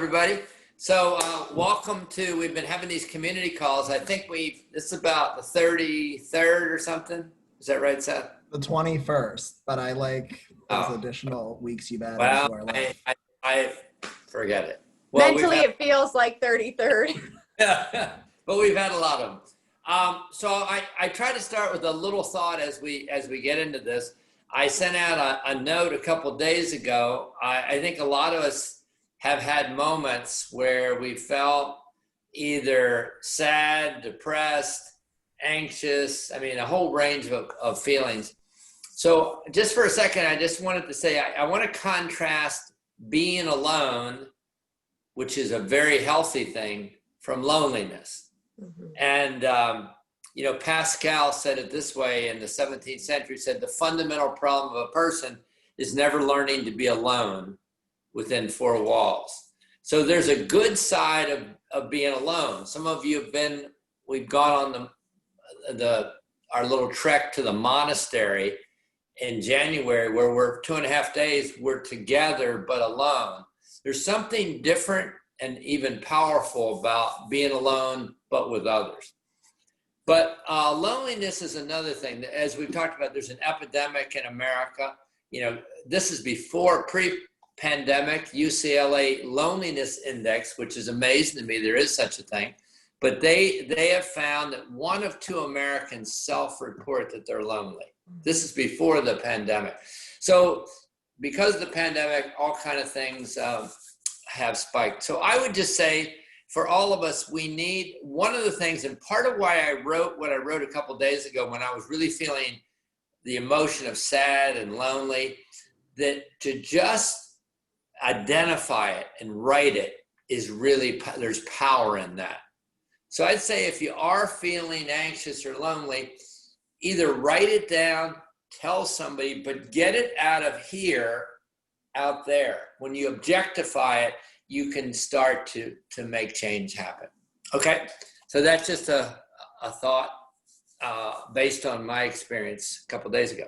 everybody. So welcome to, we've been having these community calls. I think this is about the 33rd or something. Is that right, Seth? The 21st, but I like those additional weeks you've added to our life. I forget it. Well, mentally, it feels like 33rd. Yeah, but we've had a lot of them. So I try to start with a little thought as we get into this. I sent out a note a couple days ago. I think a lot of us have had moments where we felt either sad, depressed, anxious, a whole range of feelings. So just for a second, I just wanted to say, I want to contrast being alone, which is a very healthy thing, from loneliness. Mm-hmm. And, Pascal said it this way in the 17th century, said the fundamental problem of a person is never learning to be alone within four walls. So there's a good side of being alone. Some of you we've gone on our little trek to the monastery in January where we're 2.5 days, we're together but alone. There's something different and even powerful about being alone but with others. But loneliness is another thing. As we've talked about, there's an epidemic in America. This is before pre-pandemic UCLA loneliness index, which is amazing to me. There is such a thing. But they have found that 1 of 2 Americans self-report that they're lonely. This is before the pandemic. So because of the pandemic, all kind of things have spiked. So I would just say for all of us, we need one of the things, and part of why I wrote what I wrote a couple of days ago when I was really feeling the emotion of sad and lonely, that to just identify it and write it is really, there's power in that. So I'd say if you are feeling anxious or lonely, either write it down, tell somebody, but get it out of here, out there. When you objectify it, you can start to make change happen. Okay, so that's just a thought based on my experience a couple of days ago.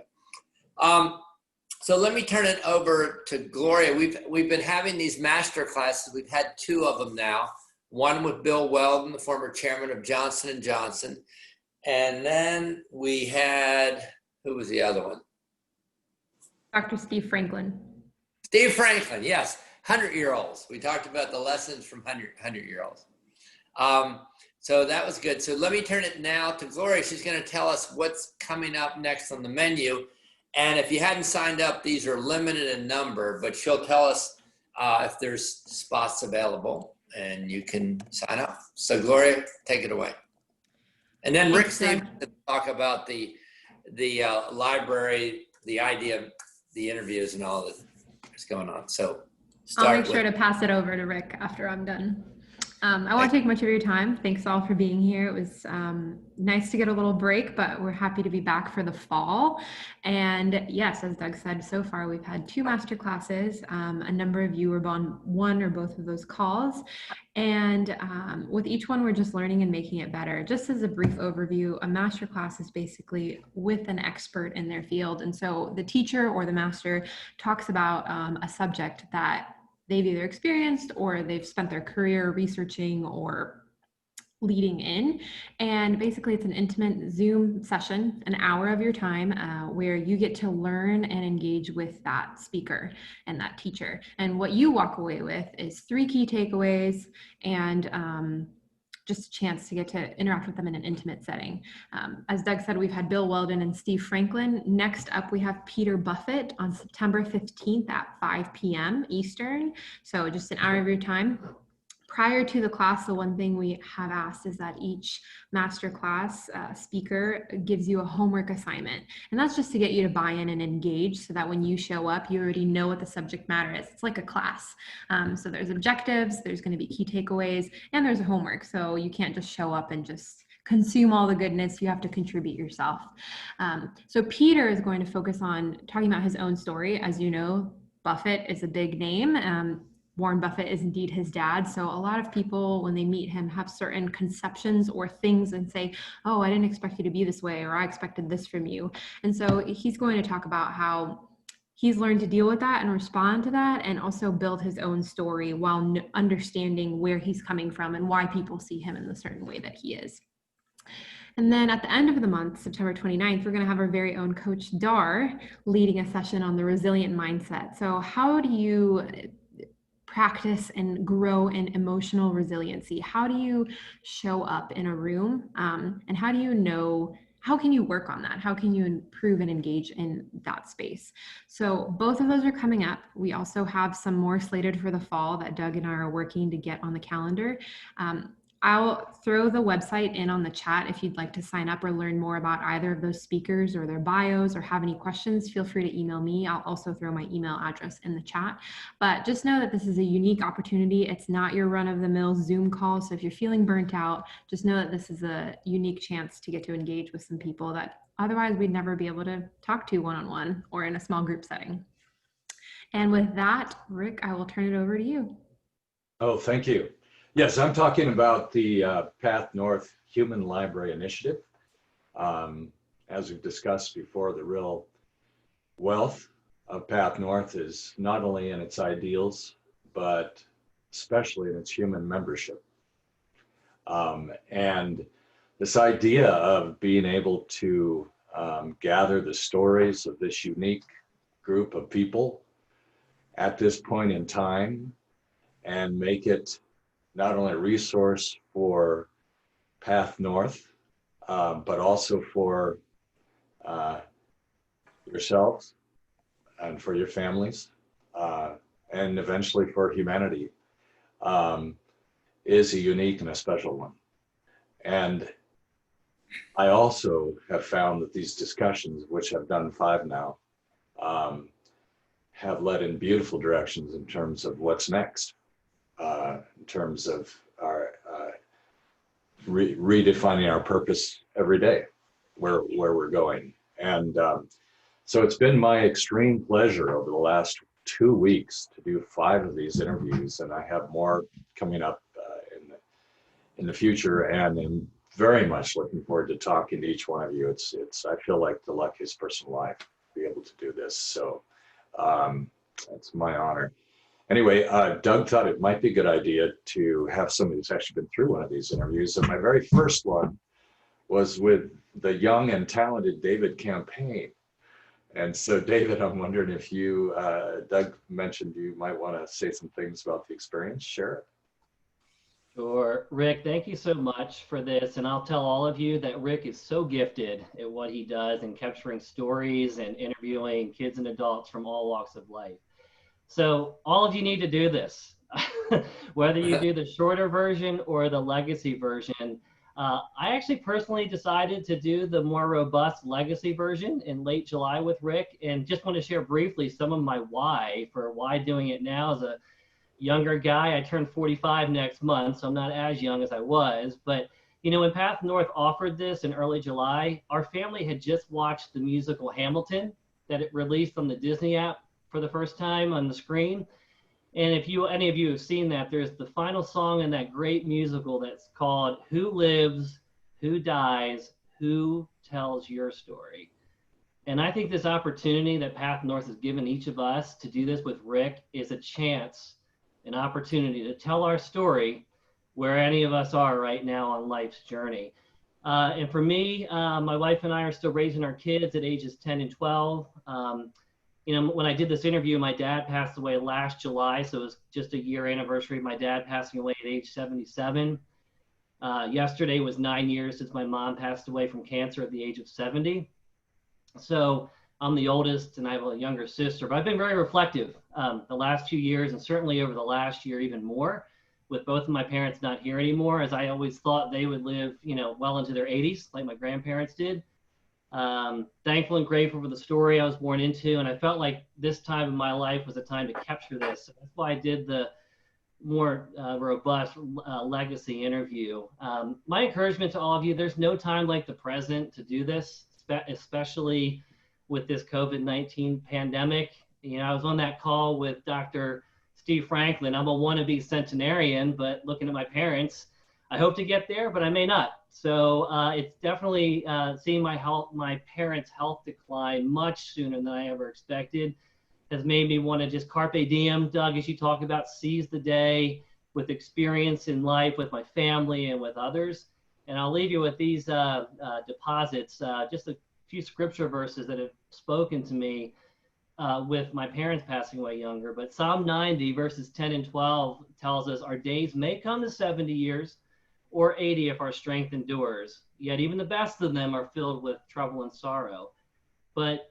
So let me turn it over to Gloria. We've been having these master classes. We've had 2 of them now. One with Bill Weldon, the former chairman of Johnson & Johnson. And then we had, who was the other one? Dr. Steve Franklin. Steve Franklin, yes. 100-year-olds. We talked about the lessons from 100-year-olds. So that was good. So let me turn it now to Gloria. She's going to tell us what's coming up next on the menu. And if you hadn't signed up, these are limited in number, but she'll tell us if there's spots available and you can sign up. So Gloria, take it away. And then Rick Stevens will talk about the library, the idea of the interviews and all that's going on. So I'll make sure to pass it over to Rick after I'm done. I won't take much of your time. Thanks all for being here. It was nice to get a little break, but we're happy to be back for the fall. And yes, as Doug said, so far we've had 2 master classes. A number of you were on 1 or both of those calls. And with each one, we're just learning and making it better. Just as a brief overview, a master class is basically with an expert in their field. And so the teacher or the master talks about a subject that they've either experienced or they've spent their career researching or leading in. And basically it's an intimate Zoom session, an hour of your time where you get to learn and engage with that speaker and that teacher. And what you walk away with is 3 key takeaways and just a chance to get to interact with them in an intimate setting. As Doug said, we've had Bill Weldon and Steve Franklin. Next up, we have Peter Buffett on September 15th at 5 p.m. Eastern. So just an hour of your time. Prior to the class, the one thing we have asked is that each masterclass speaker gives you a homework assignment. And that's just to get you to buy in and engage so that when you show up, you already know what the subject matter is. It's like a class. So there's objectives, there's going to be key takeaways, and there's a homework. So you can't just show up and just consume all the goodness. You have to contribute yourself. So Peter is going to focus on talking about his own story. As you know, Buffett is a big name. Warren Buffett is indeed his dad. So a lot of people, when they meet him, have certain conceptions or things and say, oh, I didn't expect you to be this way, or I expected this from you. And so he's going to talk about how he's learned to deal with that and respond to that, and also build his own story while understanding where he's coming from and why people see him in the certain way that he is. And then at the end of the month, September 29th, we're going to have our very own Coach Dar leading a session on the resilient mindset. So how do you practice and grow in emotional resiliency? How do you show up in a room? And how do you know, how can you work on that? How can you improve and engage in that space? So both of those are coming up. We also have some more slated for the fall that Doug and I are working to get on the calendar. I'll throw the website in on the chat if you'd like to sign up or learn more about either of those speakers or their bios or have any questions. Feel free to email me. I'll also throw my email address in the chat. But just know that this is a unique opportunity. It's not your run-of-the-mill Zoom call. So if you're feeling burnt out, just know that this is a unique chance to get to engage with some people that otherwise we'd never be able to talk to one-on-one or in a small group setting. And with that, Rick, I will turn it over to you. Oh, thank you. Yes, I'm talking about the PathNorth Human Library Initiative. As we've discussed before, the real wealth of PathNorth is not only in its ideals, but especially in its human membership. And this idea of being able to gather the stories of this unique group of people at this point in time and make it not only a resource for PathNorth, but also for yourselves and for your families, and eventually for humanity, is a unique and a special one. And I also have found that these discussions, which I've done 5 now, have led in beautiful directions in terms of what's next. In terms of our redefining our purpose every day, where we're going. And so it's been my extreme pleasure over the last 2 weeks to do 5 of these interviews, and I have more coming up in the future, and I'm very much looking forward to talking to each one of you. It's I feel like the luckiest person alive to be able to do this, so it's my honor. Anyway, Doug thought it might be a good idea to have somebody who's actually been through one of these interviews. And my very first one was with the young and talented David Campaign. And so, David, I'm wondering if you, Doug mentioned you might want to say some things about the experience. Share it. Sure. Rick, thank you so much for this. And I'll tell all of you that Rick is so gifted at what he does in capturing stories and interviewing kids and adults from all walks of life. So all of you need to do this, whether you do the shorter version or the legacy version. I actually personally decided to do the more robust legacy version in late July with Rick, and just want to share briefly some of my why doing it now. As a younger guy, I turned 45 next month, so I'm not as young as I was. But you know, when PathNorth offered this in early July, our family had just watched the musical Hamilton that it released on the Disney app for the first time on the screen. And if any of you have seen that, there's the final song in that great musical that's called Who Lives, Who Dies, Who Tells Your Story? And I think this opportunity that PathNorth has given each of us to do this with Rick is a chance, an opportunity to tell our story where any of us are right now on life's journey. And for me, my wife and I are still raising our kids at ages 10 and 12. You know, when I did this interview, my dad passed away last July, so it was just a year anniversary of my dad passing away at age 77. Yesterday was 9 years since my mom passed away from cancer at the age of 70. So I'm the oldest and I have a younger sister, but I've been very reflective the last few years, and certainly over the last year even more, with both of my parents not here anymore, as I always thought they would live, you know, well into their 80s like my grandparents did. Thankful and grateful for the story I was born into, and I felt like this time in my life was a time to capture this. So that's why I did the more robust legacy interview. My encouragement to all of you, there's no time like the present to do this, especially with this COVID-19 pandemic. You know, I was on that call with Dr. Steve Franklin. I'm a wannabe centenarian, but looking at my parents, I hope to get there, but I may not. So it's definitely seeing my parents' health decline much sooner than I ever expected. has made me want to just carpe diem, Doug, as you talk about, seize the day with experience in life, with my family and with others. And I'll leave you with these deposits, just a few scripture verses that have spoken to me with my parents passing away younger. But Psalm 90 verses 10 and 12 tells us our days may come to 70 years or 80 if our strength endures. Yet even the best of them are filled with trouble and sorrow. But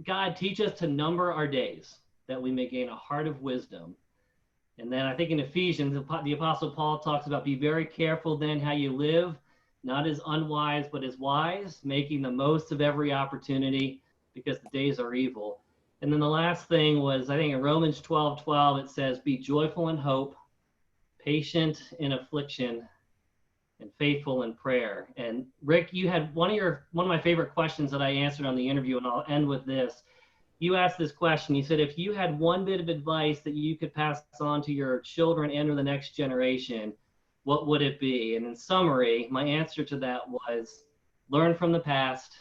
God, teach us to number our days that we may gain a heart of wisdom. And then I think in Ephesians, the Apostle Paul talks about be very careful then how you live, not as unwise, but as wise, making the most of every opportunity because the days are evil. And then the last thing was, I think in Romans 12:12, it says, be joyful in hope, patient in affliction, and faithful in prayer. And Rick, you had one of my favorite questions that I answered on the interview, and I'll end with this. You asked this question. You said, if you had one bit of advice that you could pass on to your children and or the next generation, what would it be? And in summary, my answer to that was learn from the past,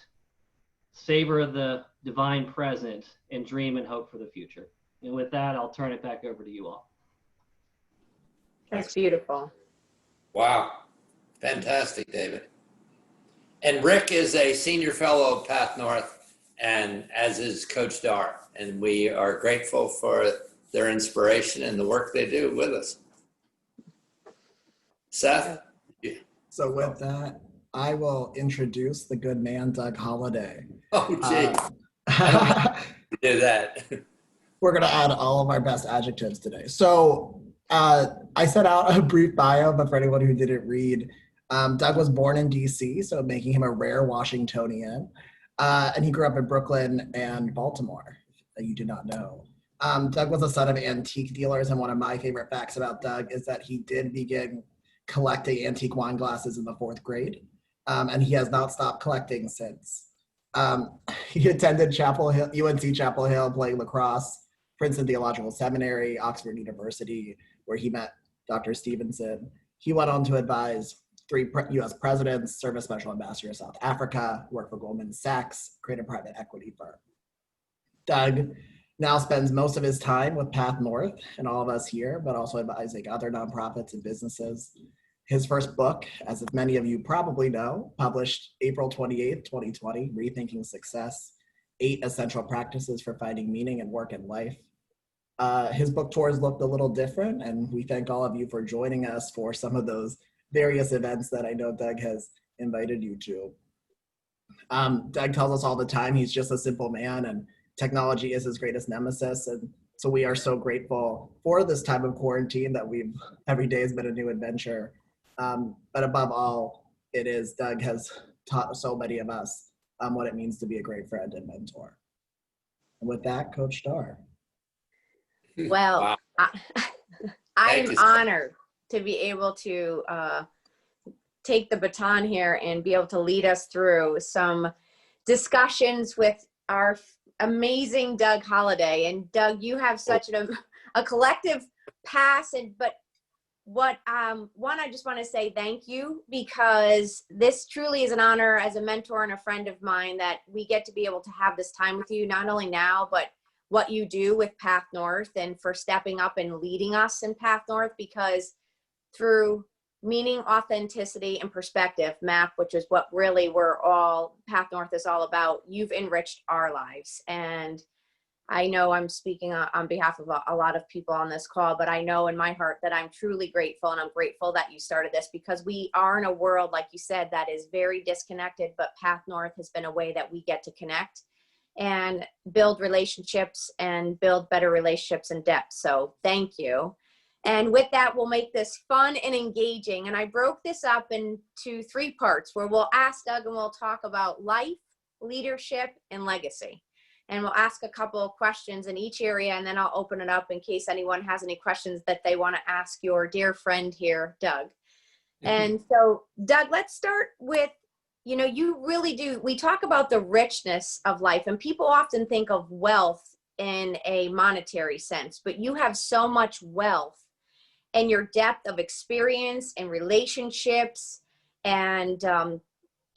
savor the divine present, and dream and hope for the future. And with that, I'll turn it back over to you all. That's beautiful. Wow. Fantastic, David. And Rick is a senior fellow of PathNorth, and as is Coach Dar. And we are grateful for their inspiration and the work they do with us. Seth? So with that, I will introduce the good man, Doug Holladay. Oh, gee. I don't know how to do that. We're going to add all of our best adjectives today. So I set out a brief bio, but for anyone who didn't read, Doug was born in DC, so making him a rare Washingtonian. And he grew up in Brooklyn and Baltimore, that you did not know. Doug was the son of antique dealers, and one of my favorite facts about Doug is that he did begin collecting antique wine glasses in the 4th grade, and he has not stopped collecting since. He attended Chapel Hill, UNC Chapel Hill, playing lacrosse, Princeton Theological Seminary, Oxford University, where he met Dr. Stevenson. He went on to advise 3 U.S. presidents, serve as special ambassador to South Africa, worked for Goldman Sachs, created a private equity firm. Doug now spends most of his time with PathNorth and all of us here, but also advising other nonprofits and businesses. His first book, as many of you probably know, published April 28th, 2020, Rethinking Success, 8 Essential Practices for Finding Meaning in Work and Life. His book tours looked a little different, and we thank all of you for joining us for some of those various events that I know Doug has invited you to. Doug tells us all the time he's just a simple man, and technology is his greatest nemesis. And so we are so grateful for this time of quarantine that every day has been a new adventure. But above all, Doug has taught so many of us what it means to be a great friend and mentor. And with that, Coach Dar. Well, Wow. I Thank am you. honored to be able to take the baton here and be able to lead us through some discussions with our amazing Doug Holladay. And Doug, you have such a collective past, but what one, I just want to say thank you, because this truly is an honor as a mentor and a friend of mine that we get to be able to have this time with you, not only now, but what you do with PathNorth, and for stepping up and leading us in PathNorth, because through meaning, authenticity, and perspective, MAP, which is what really PathNorth is all about, you've enriched our lives. And I know I'm speaking on behalf of a lot of people on this call, but I know in my heart that I'm truly grateful, and I'm grateful that you started this, because we are in a world, like you said, that is very disconnected, but PathNorth has been a way that we get to connect and build relationships and build better relationships in depth. So thank you. And with that, we'll make this fun and engaging. And I broke this up into 3 parts where we'll ask Doug and we'll talk about life, leadership, and legacy. And we'll ask a couple of questions in each area, and then I'll open it up in case anyone has any questions that they want to ask your dear friend here, Doug. Mm-hmm. And so, Doug, let's start with, you really do. We talk about the richness of life, and people often think of wealth in a monetary sense, but you have so much wealth and your depth of experience and relationships and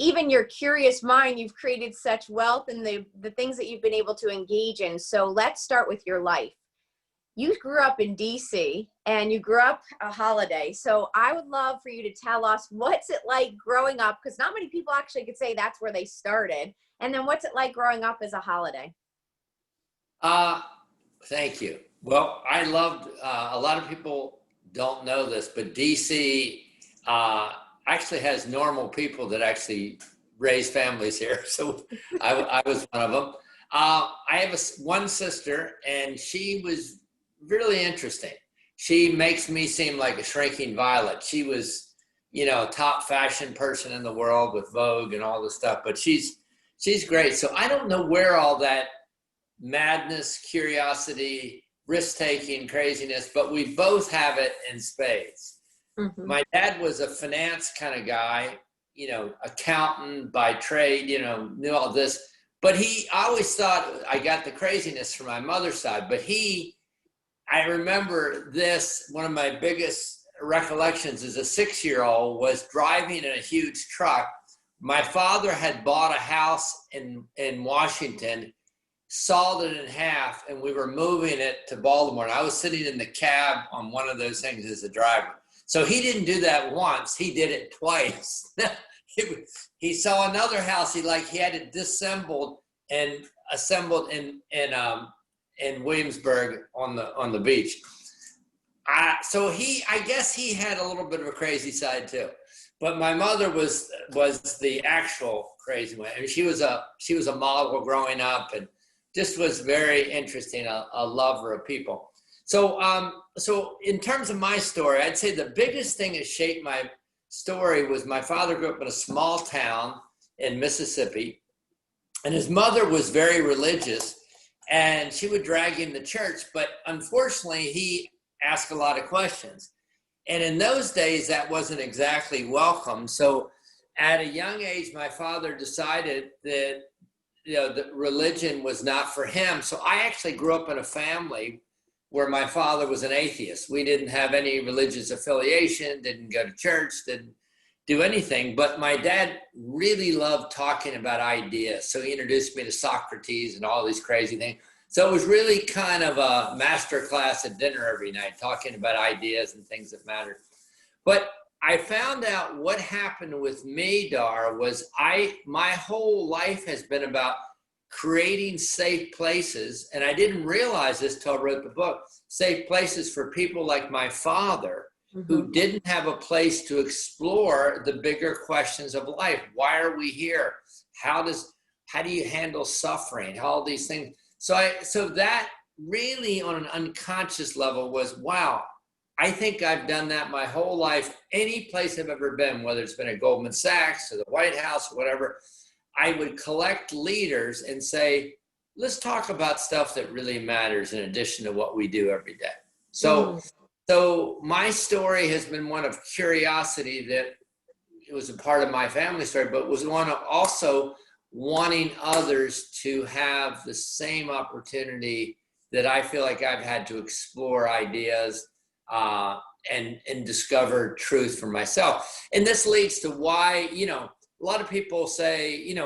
even your curious mind, you've created such wealth in the things that you've been able to engage in. So let's start with your life. You grew up in DC and you grew up a Holladay. So I would love for you to tell us, what's it like growing up? Because not many people actually could say that's where they started. And then what's it like growing up as a Holladay? Thank you. Well, I loved, a lot of people don't know this, but DC actually has normal people that actually raise families here. So I was one of them. I have one sister, and she was really interesting. She makes me seem like a shrinking violet. She was, top fashion person in the world with Vogue and all this stuff, but she's great. So I don't know where all that madness, curiosity, risk-taking, craziness, but we both have it in spades. Mm-hmm. My dad was a finance kind of guy, accountant by trade, knew all this, but I always thought I got the craziness from my mother's side, but I remember this, one of my biggest recollections as a 6-year-old was driving in a huge truck. My father had bought a house in Washington, sawed it in half, and we were moving it to Baltimore. And I was sitting in the cab on one of those things as a driver. So he didn't do that once, he did it twice. He saw another house, he had it disassembled and assembled in Williamsburg on the beach. So I guess he had a little bit of a crazy side too, but my mother was the actual crazy one. I mean, she was a model growing up and just was very interesting, a lover of people. So in terms of my story, I'd say the biggest thing that shaped my story was my father grew up in a small town in Mississippi, and his mother was very religious. And she would drag him to church, but unfortunately, he asked a lot of questions. And in those days, that wasn't exactly welcome. So at a young age, my father decided that, that religion was not for him. So I actually grew up in a family where my father was an atheist. We didn't have any religious affiliation, didn't go to church, didn't do anything, but my dad really loved talking about ideas. So he introduced me to Socrates and all these crazy things. So it was really kind of a master class at dinner every night, talking about ideas and things that mattered. But I found out what happened with me, Dar, was my whole life has been about creating safe places. And I didn't realize this till I wrote the book, safe places for people like my father, who didn't have a place to explore the bigger questions of life. Why are we here? How do you handle suffering? All these things. So that really on an unconscious level was, wow, I think I've done that my whole life. Any place I've ever been, whether it's been at Goldman Sachs or the White House or whatever, I would collect leaders and say, let's talk about stuff that really matters in addition to what we do every day. So my story has been one of curiosity, that it was a part of my family story, but was one of also wanting others to have the same opportunity that I feel like I've had to explore ideas and discover truth for myself. And this leads to why, a lot of people say,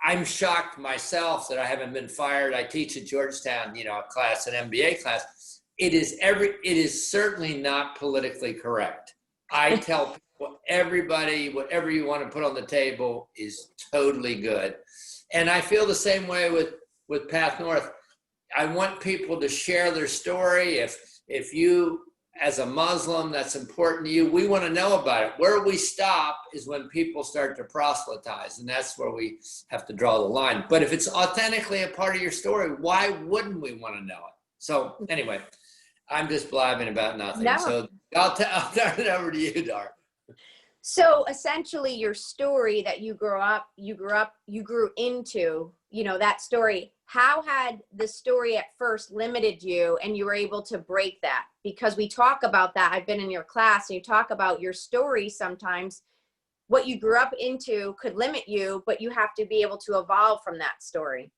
I'm shocked myself that I haven't been fired. I teach at Georgetown, a class, an MBA class. It is certainly not politically correct. I tell people, everybody, whatever you want to put on the table is totally good. And I feel the same way with PathNorth. I want people to share their story. If you, as a Muslim, that's important to you, we want to know about it. Where we stop is when people start to proselytize, and that's where we have to draw the line. But if it's authentically a part of your story, why wouldn't we want to know it? So anyway, I'm just blabbing about nothing. No. So I'll turn it over to you, Dar. So essentially your story that you grew into, that story, how had the story at first limited you and you were able to break that? Because we talk about that. I've been in your class and you talk about your story sometimes. What you grew up into could limit you, but you have to be able to evolve from that story.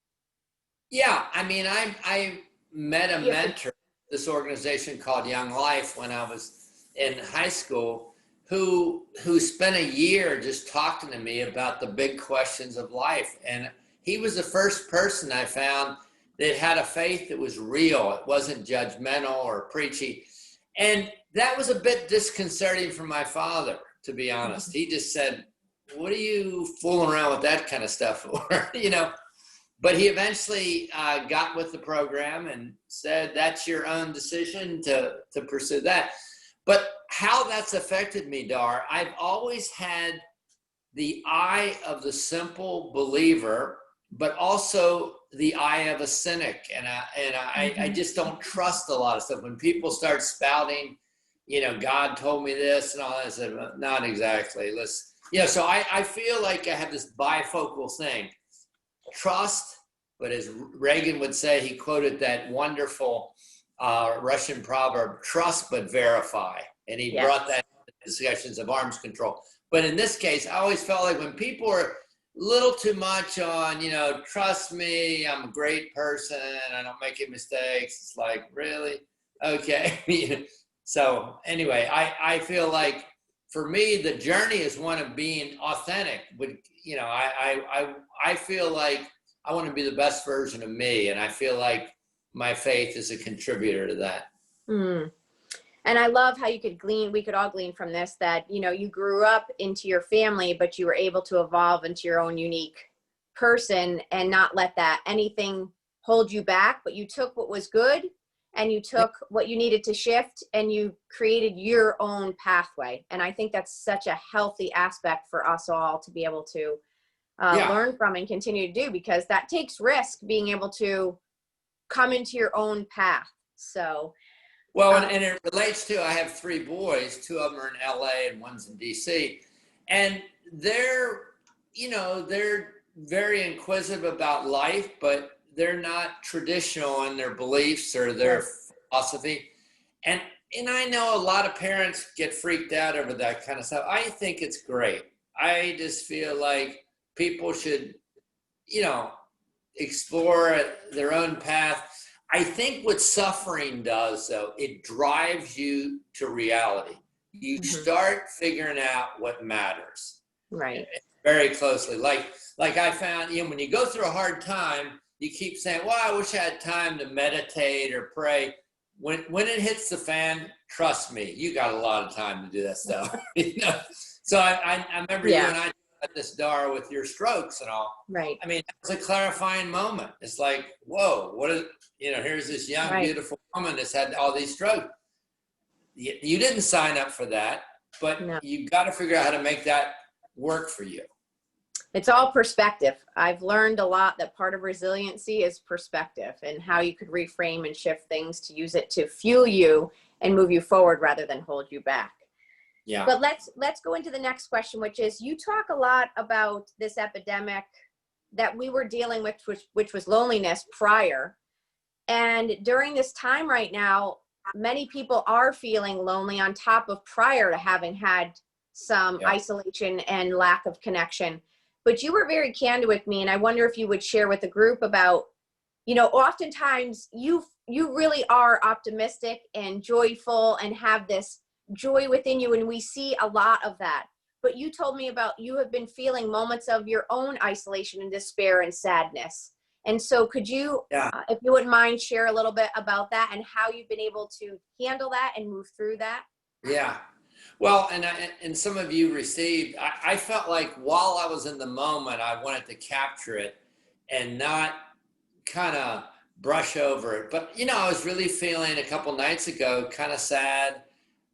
Yeah. I mean, I met a mentor, this organization called Young Life, when I was in high school. who spent a year just talking to me about the big questions of life. And he was the first person I found that had a faith that was real. It wasn't judgmental or preachy. And that was a bit disconcerting for my father, to be honest. He just said, what are you fooling around with that kind of stuff for? You know, but he eventually got with the program and said, that's your own decision to pursue that. But how that's affected me, Dar, I've always had the eye of the simple believer, but also the eye of a cynic. And I just don't trust a lot of stuff. When people start spouting, you know, God told me this and all that, I said, well, not exactly. So I feel like I have this bifocal thing. Trust, but as Reagan would say, he quoted that wonderful Russian proverb, trust but verify. And he brought that to discussions of arms control. But in this case, I always felt like when people are a little too much on, you know, trust me, I'm a great person, I don't make any mistakes. It's like, really? Okay. So anyway, I feel like for me, the journey is one of being authentic. But, you know, I feel like I want to be the best version of me. And I feel like my faith is a contributor to that. Mm. And I love how we could all glean from this that, you know, you grew up into your family, but you were able to evolve into your own unique person and not let that anything hold you back, but you took what was good and you took what you needed to shift and you created your own pathway. And I think that's such a healthy aspect for us all to be able to learn from and continue to do, because that takes risk, being able to come into your own path. So, well, and it relates to, I have 3 boys, 2 of them are in LA and 1's in DC. And they're, you know, they're very inquisitive about life, but they're not traditional in their beliefs or their philosophy. And I know a lot of parents get freaked out over that kind of stuff. I think it's great. I just feel like people should, you know, explore their own path. I think what suffering does, though, it drives you to reality. You start figuring out what matters. Right. Very closely. Like I found, you know, when you go through a hard time, you keep saying, well, I wish I had time to meditate or pray. When it hits the fan, trust me, you got a lot of time to do that stuff. You know? So I remember you and I at this, Dar, with your strokes and all. Right. I mean, it was a clarifying moment. It's like, whoa, what is, you know, here's this young, beautiful woman that's had all these strokes. You didn't sign up for that, but you've got to figure out how to make that work for you. It's all perspective. I've learned a lot that part of resiliency is perspective and how you could reframe and shift things to use it to fuel you and move you forward rather than hold you back. Yeah. But let's go into the next question, which is, you talk a lot about this epidemic that we were dealing with, which was loneliness prior. And during this time right now, many people are feeling lonely on top of prior to having had some isolation and lack of connection. But you were very candid with me, and I wonder if you would share with the group about, you know, oftentimes you really are optimistic and joyful and have this joy within you, and we see a lot of that. But you told me about, you have been feeling moments of your own isolation and despair and sadness. And so could you, if you wouldn't mind, share a little bit about that and how you've been able to handle that and move through that? Yeah. Well, and some of you received, I felt like while I was in the moment, I wanted to capture it and not kind of brush over it. But, you know, I was really feeling a couple nights ago kind of sad.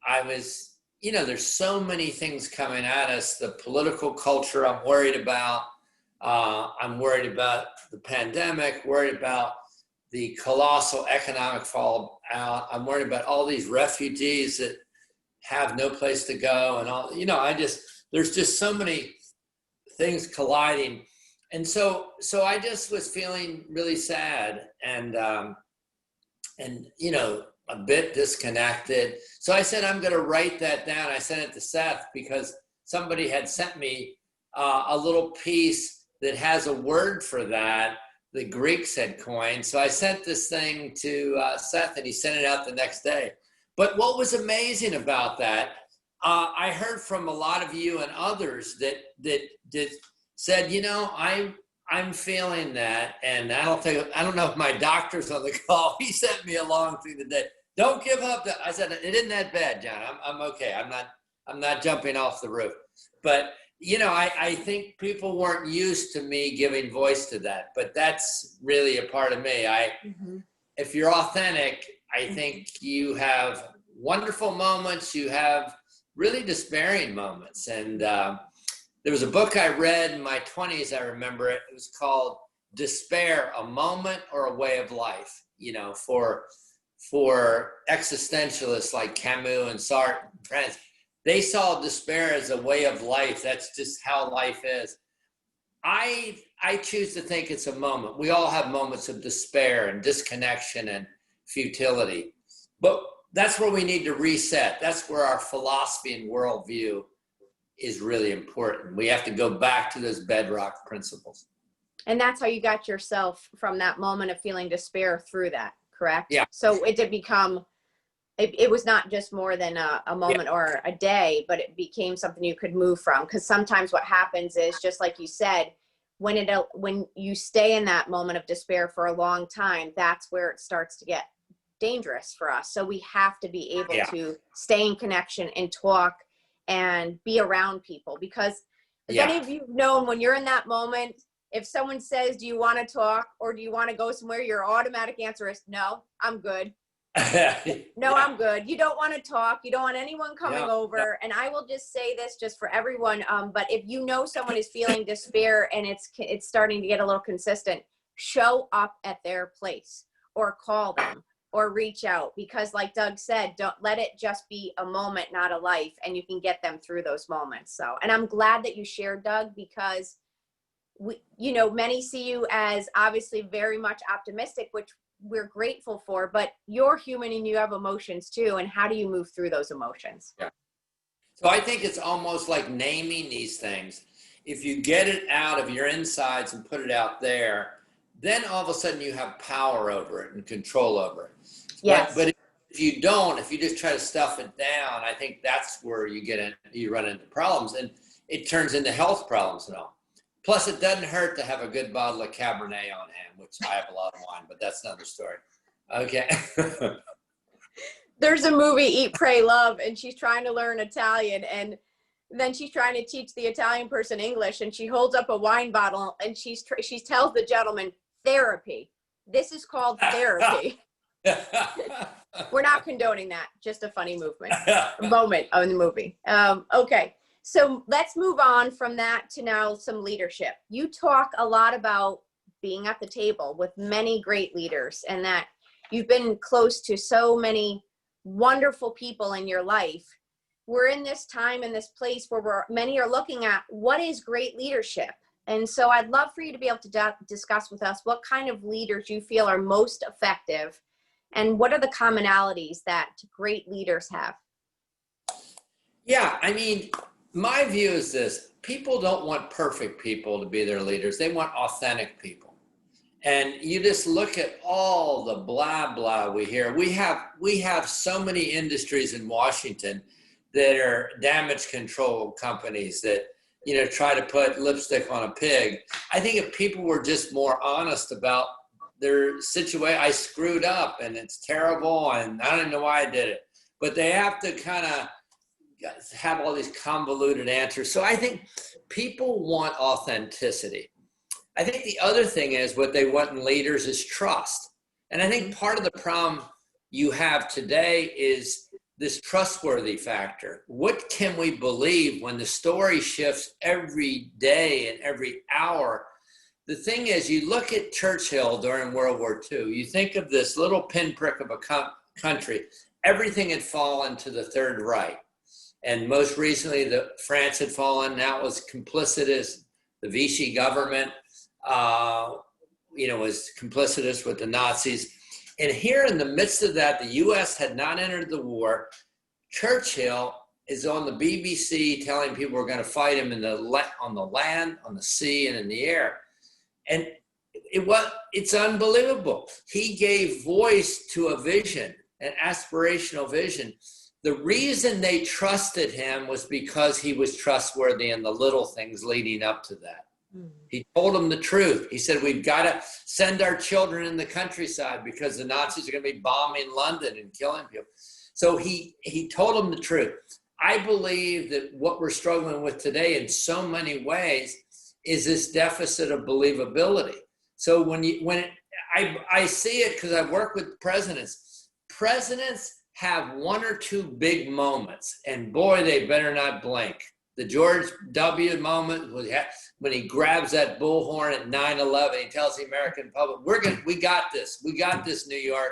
I was, you know, there's so many things coming at us. The political culture I'm worried about. I'm worried about the pandemic, worried about the colossal economic fallout. I'm worried about all these refugees that have no place to go and all, you know, there's just so many things colliding. And so I just was feeling really sad and you know, a bit disconnected. So I said, I'm going to write that down. I sent it to Seth because somebody had sent me a little piece that has a word for that the Greeks had coined. So I sent this thing to Seth and he sent it out the next day. But what was amazing about that, I heard from a lot of you and others that said, you know, I'm feeling that, and I don't know if my doctor's on the call. He sent me along through the day. Don't give up. I said, it isn't that bad, John. I'm okay. I'm not jumping off the roof. But you know, I think people weren't used to me giving voice to that, but that's really a part of me. If you're authentic, I think you have wonderful moments. You have really despairing moments. And there was a book I read in my 20s, I remember it. It was called Despair, A Moment or a Way of Life, you know, for existentialists like Camus and Sartre and friends. They saw despair as a way of life. That's just how life is. I choose to think it's a moment. We all have moments of despair and disconnection and futility. But that's where we need to reset. That's where our philosophy and worldview is really important. We have to go back to those bedrock principles. And that's how you got yourself from that moment of feeling despair through that, correct? Yeah. So it did become, it was not just more than a moment or a day, but it became something you could move from. Because sometimes what happens is, just like you said, when you stay in that moment of despair for a long time, that's where it starts to get dangerous for us. So we have to be able to stay in connection and talk and be around people. Because if any of you've known, when you're in that moment, if someone says, do you want to talk or do you want to go somewhere, your automatic answer is, no, I'm good. No, I'm good. You don't want to talk. You don't want anyone coming over. And I will just say this just for everyone. But if you know someone is feeling despair and it's starting to get a little consistent, show up at their place or call them or reach out, because like Doug said, don't let it just be a moment, not a life, and you can get them through those moments. So, and I'm glad that you shared, Doug, because many see you as obviously very much optimistic, which we're grateful for, but you're human and you have emotions too. And how do you move through those emotions? Yeah. So I think it's almost like naming these things. If you get it out of your insides and put it out there, then all of a sudden you have power over it and control over it. Yes. But if you don't, if you just try to stuff it down, I think that's where you run into problems, and it turns into health problems and all. Plus, it doesn't hurt to have a good bottle of Cabernet on hand, which I have a lot of wine, but that's another story. Okay. There's a movie, Eat, Pray, Love, and she's trying to learn Italian, and then she's trying to teach the Italian person English, and she holds up a wine bottle, and she tells the gentleman, therapy. This is called therapy. We're not condoning that. Just a funny moment in the movie. Okay. So let's move on from that to now some leadership. You talk a lot about being at the table with many great leaders, and that you've been close to so many wonderful people in your life. We're in this time and this place where many are looking at what is great leadership. And so I'd love for you to be able to discuss with us what kind of leaders you feel are most effective, and what are the commonalities that great leaders have? Yeah, I mean, my view is this: people don't want perfect people to be their leaders. They want authentic people. And you just look at all the blah, blah we hear. We have so many industries in Washington that are damage control companies that, try to put lipstick on a pig. I think if people were just more honest about their situation, I screwed up and it's terrible and I don't even know why I did it. But they have to kind of have all these convoluted answers. So I think people want authenticity. I think the other thing is what they want in leaders is trust. And I think part of the problem you have today is this trustworthy factor. What can we believe when the story shifts every day and every hour? The thing is, you look at Churchill during World War II, you think of this little pinprick of a country. Everything had fallen to the Third Reich. And most recently, France had fallen. Now it was complicitous. The Vichy government, was complicitous with the Nazis. And here in the midst of that, the U.S. had not entered the war. Churchill is on the BBC telling people we're going to fight him on the land, on the sea, and in the air. And it's unbelievable. He gave voice to a vision, an aspirational vision The reason they trusted him was because he was trustworthy in the little things leading up to that. He told them the truth. He said, we've got to send our children in the countryside because the Nazis are going to be bombing London and killing people. So he told them the truth. I believe that what we're struggling with today in so many ways is this deficit of believability. So I see it because I work with presidents. Presidents have one or two big moments, and boy, they better not blink. The George W. moment when he grabs that bullhorn at 9/11, he tells the American public, we got this, New York,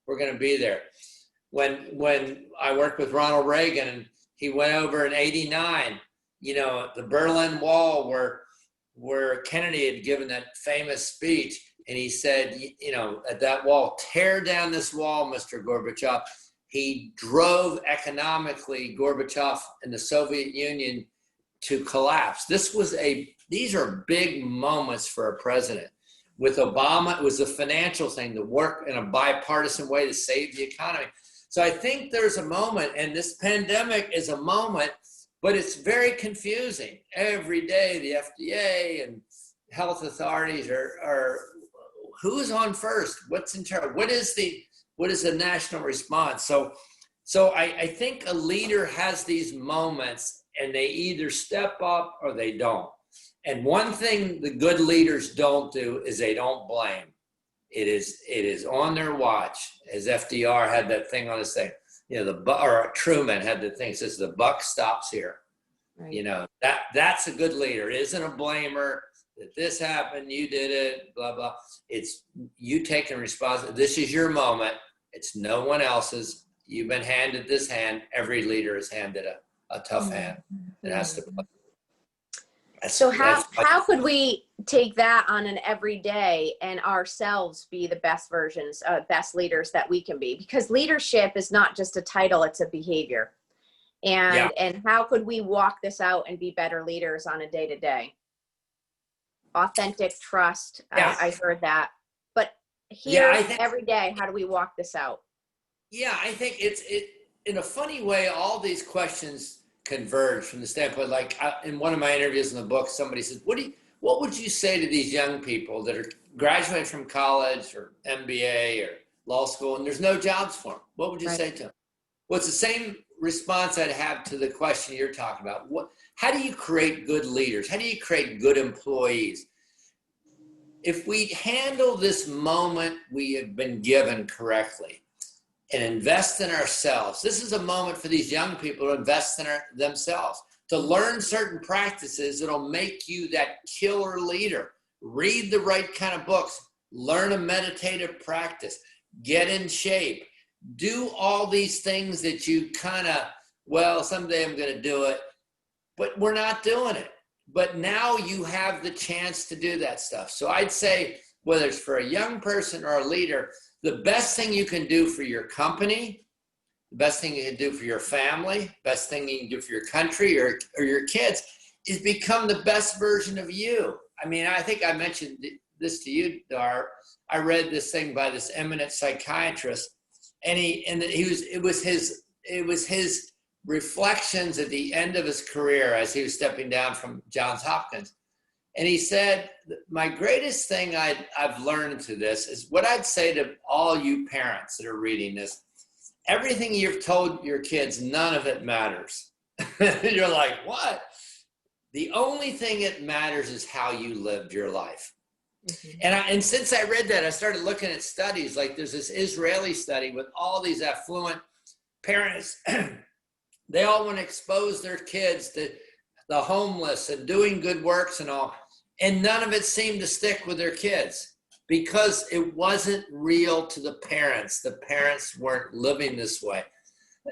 we're going to be there. When I worked with Ronald Reagan and he went over in '89, the Berlin Wall where Kennedy had given that famous speech, and he said, at that wall, tear down this wall, Mr. Gorbachev. He drove economically Gorbachev and the Soviet Union to collapse. These are big moments for a president. With Obama, it was a financial thing to work in a bipartisan way to save the economy. So I think there's a moment, and this pandemic is a moment, but it's very confusing. Every day, the FDA and health authorities are who's on first? What's in charge? What is the national response? So I think a leader has these moments, and they either step up or they don't. And one thing the good leaders don't do is they don't blame. It is on their watch, as FDR had that thing on his thing. Or Truman had the thing that says the buck stops here. Right. That's a good leader. It isn't a blamer that this happened, you did it, blah, blah. It's you taking responsibility. This is your moment. It's no one else's. You've been handed this hand. Every leader is handed a tough hand. It has to play. So how could we take that on an everyday and ourselves be the best versions, best leaders that we can be? Because leadership is not just a title, it's a behavior. And how could we walk this out and be better leaders on a day-to-day? Authentic trust, I heard that. But every day, how do we walk this out? Yeah, I think it's in a funny way, all these questions converge from the standpoint, like in one of my interviews in the book, somebody says, what would you say to these young people that are graduating from college or MBA or law school and there's no jobs for them? What would you say to them? Well, it's the same response I'd have to the question you're talking about. How do you create good leaders? How do you create good employees? If we handle this moment we have been given correctly and invest in ourselves, this is a moment for these young people to invest in themselves, to learn certain practices that'll make you that killer leader. Read the right kind of books, learn a meditative practice, get in shape, do all these things that you someday I'm going to do it, but we're not doing it. But now you have the chance to do that stuff. So I'd say, whether it's for a young person or a leader, the best thing you can do for your company, the best thing you can do for your family, best thing you can do for your country or your kids is become the best version of you. I mean, I think I mentioned this to you, Dar. I read this thing by this eminent psychiatrist, and it was his reflections at the end of his career as he was stepping down from Johns Hopkins. And he said, my greatest thing I've learned to this is what I'd say to all you parents that are reading this. Everything you've told your kids, none of it matters. You're like, what? The only thing that matters is how you lived your life. Mm-hmm. And since I read that, I started looking at studies. Like there's this Israeli study with all these affluent parents. They all want to expose their kids to the homeless and doing good works and all. And none of it seemed to stick with their kids because it wasn't real to the parents. The parents weren't living this way.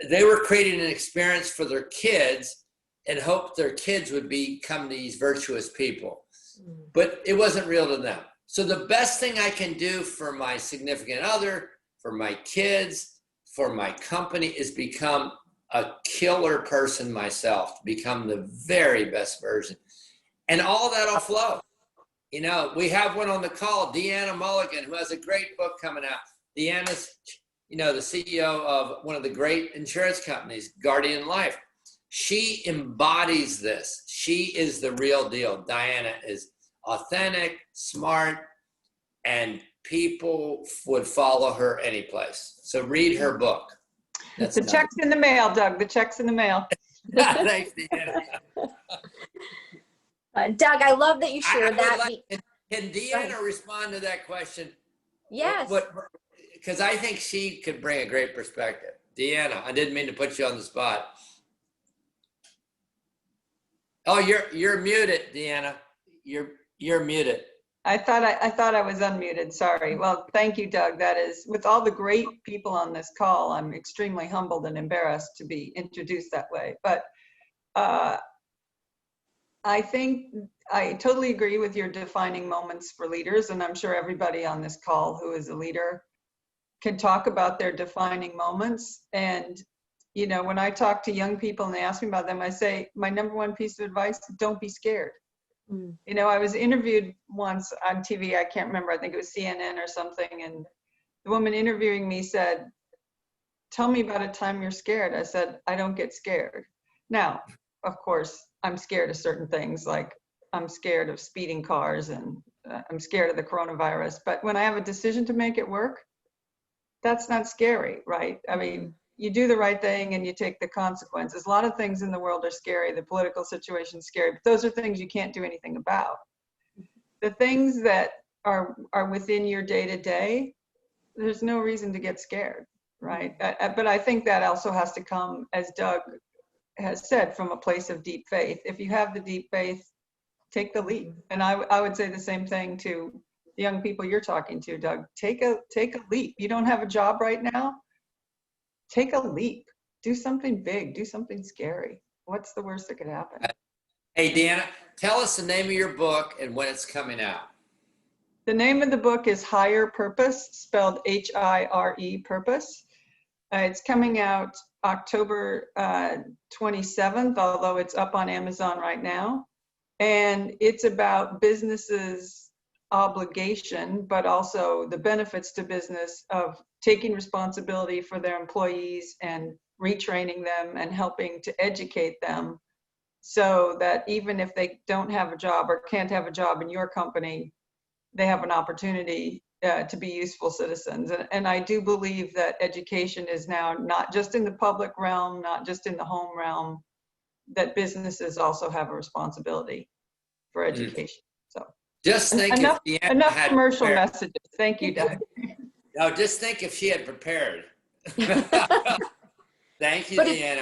They were creating an experience for their kids and hoped their kids would become these virtuous people. But it wasn't real to them. So the best thing I can do for my significant other, for my kids, for my company is become a killer person myself, to become the very best version. And all that'll flow. You know, we have one on the call, Deanna Mulligan, who has a great book coming out. Deanna's you know, the CEO of one of the great insurance companies, Guardian Life. She embodies this. She is the real deal. Diana is authentic, smart, and people would follow her any place. So read her book. That's The check's in the mail, Doug. The check's in the mail. Thanks, Deanna. Doug, I love that you shared that. Can Deanna respond to that question? Yes. Because I think she could bring a great perspective. Deanna, I didn't mean to put you on the spot. Oh, you're muted, Deanna. You're muted. I thought I was unmuted. Sorry. Well, thank you, Doug. That is, with all the great people on this call, I'm extremely humbled and embarrassed to be introduced that way. But I think I totally agree with your defining moments for leaders, and I'm sure everybody on this call who is a leader can talk about their defining moments. And you know, when I talk to young people and they ask me about them, I say my number one piece of advice: don't be scared. You know, I was interviewed once on TV, I can't remember, I think it was CNN or something, and the woman interviewing me said, tell me about a time you're scared. I said, I don't get scared. Now, of course, I'm scared of certain things, like I'm scared of speeding cars and I'm scared of the coronavirus, but when I have a decision to make it work, that's not scary, right? I mean, you do the right thing and you take the consequences. A lot of things in the world are scary. The political situation is scary, but those are things you can't do anything about. The things that are within your day-to-day, there's no reason to get scared, right? But I think that also has to come, as Doug has said, from a place of deep faith. If you have the deep faith, take the leap. And I would say the same thing to the young people you're talking to, Doug. Take a leap. You don't have a job right now? Take a leap. Do something big. Do something scary. What's the worst that could happen? Hey, Deanna, tell us the name of your book and when it's coming out. The name of the book is Hire Purpose, spelled H-I-R-E, Purpose. It's coming out October 27th, although it's up on Amazon right now. And it's about businesses' obligation, but also the benefits to business of taking responsibility for their employees and retraining them and helping to educate them so that even if they don't have a job or can't have a job in your company, they have an opportunity to be useful citizens. And I do believe that education is now not just in the public realm, not just in the home realm, that businesses also have a responsibility for education. So just think enough had commercial prepared. messages. Thank you, Doug. No, just think if she had prepared. Thank you, But Deanna.